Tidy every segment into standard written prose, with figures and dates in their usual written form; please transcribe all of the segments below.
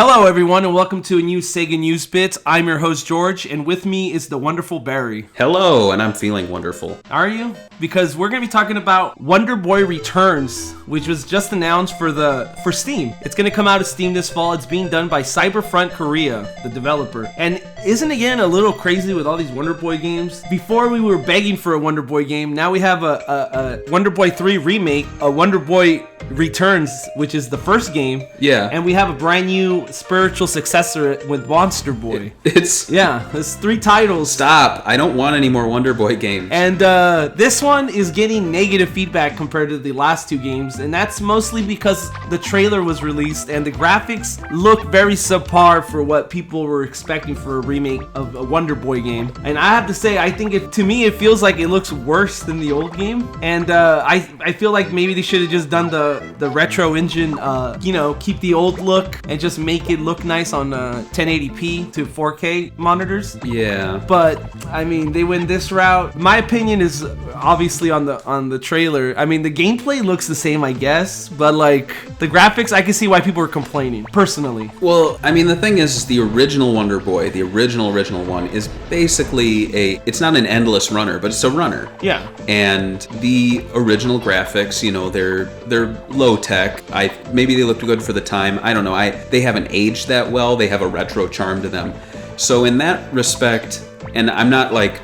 Hello, everyone, and welcome to a new SEGA News Bits. I'm your host, George, and with me is the wonderful Barry. Hello, and I'm feeling wonderful. Are you? Because we're going to be talking about Wonder Boy Returns, which was just announced for Steam. It's going to come out of Steam this fall. It's being done by Cyberfront Korea, the developer. And isn't it again a little crazy with all these Wonder Boy games? Before we were begging for a Wonder Boy game, now we have a Wonder Boy 3 remake, a Wonder Boy Returns, which is the first game. Yeah. And we have a brand new spiritual successor with Monster Boy. It's 3 titles. Stop. I don't want any more Wonder Boy games. And this one is getting negative feedback compared to the last 2 games, and that's mostly because the trailer was released and the graphics look very subpar for what people were expecting for a remake of a Wonder Boy game. And I have to say, I think to me it feels like it looks worse than the old game. And I feel like maybe they should have just done the retro engine, keep the old look and just make it look nice on 1080p to 4K monitors. Yeah. But I mean, they went this route. My opinion is obviously on the trailer. I mean, the gameplay looks the same, I guess, but like the graphics, I can see why people are complaining, personally. Well, I mean, the thing is the original Wonder Boy, the original one, is basically it's not an endless runner, but it's a runner. Yeah. And the original graphics, they're low tech. Maybe they looked good for the time. I don't know. They haven't aged that well. They have a retro charm to them. So in that respect, and I'm not like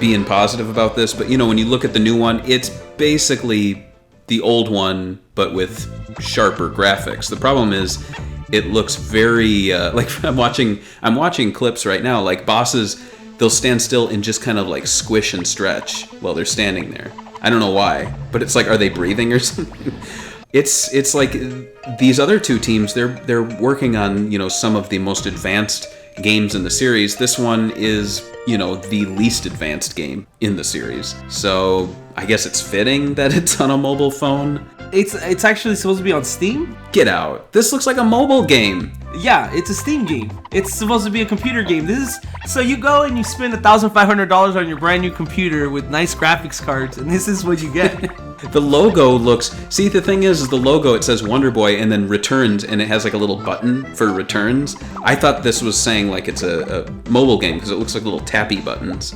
being positive about this, but when you look at the new one, it's basically the old one but with sharper graphics. The problem is it looks very like I'm watching clips right now, like bosses, they'll stand still and just kind of like squish and stretch while they're standing there. I don't know why, but it's like, are they breathing or something? It's like these other 2 teams, they're working on some of the most advanced games in the series. This one is the least advanced game in the series, so I guess it's fitting that it's on a mobile phone. It's actually supposed to be on Steam? Get out. This looks like a mobile game. Yeah, it's a Steam game. It's supposed to be a computer game. So you go and you spend $1,500 on your brand new computer with nice graphics cards, and this is what you get. The logo looks... See, the thing is the logo, it says Wonder Boy and then Returns, and it has like a little button for Returns. I thought this was saying like it's a mobile game because it looks like little tappy buttons.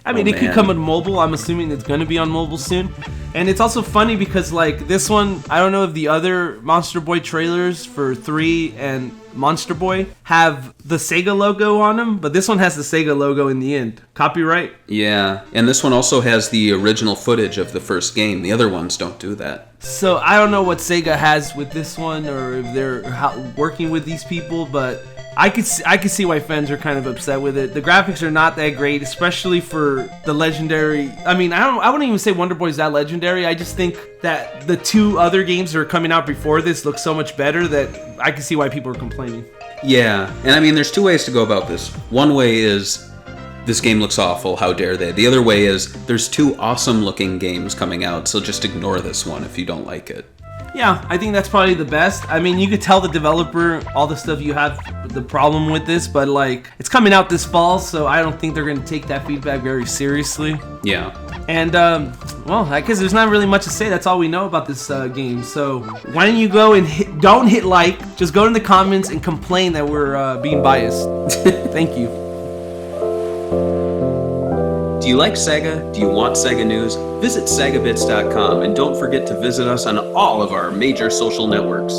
I mean, it could come on mobile. I'm assuming it's going to be on mobile soon. And it's also funny because, like, this one, I don't know if the other Monster Boy trailers for 3 and Monster Boy have the Sega logo on them, but this one has the Sega logo in the end. Copyright? Yeah, and this one also has the original footage of the first game. The other ones don't do that. So I don't know what Sega has with this one or if they're working with these people, but I could see why fans are kind of upset with it. The graphics are not that great, especially for the legendary. I mean, I wouldn't even say Wonder Boy is that legendary. I just think that the 2 other games that are coming out before this look so much better that I can see why people are complaining. Yeah, and I mean, there's 2 ways to go about this. One way is this game looks awful, how dare they? The other way is there's 2 awesome looking games coming out, so just ignore this one if you don't like it. Yeah, I think that's probably the best. I mean, you could tell the developer all the stuff you have, the problem with this, but like, it's coming out this fall, so I don't think they're going to take that feedback very seriously. Yeah. And, well, I guess there's not really much to say. That's all we know about this game. So why don't you go and don't hit like, just go in the comments and complain that we're being biased. Thank you. Do you like Sega? Do you want Sega news? Visit SegaBits.com and don't forget to visit us on all of our major social networks.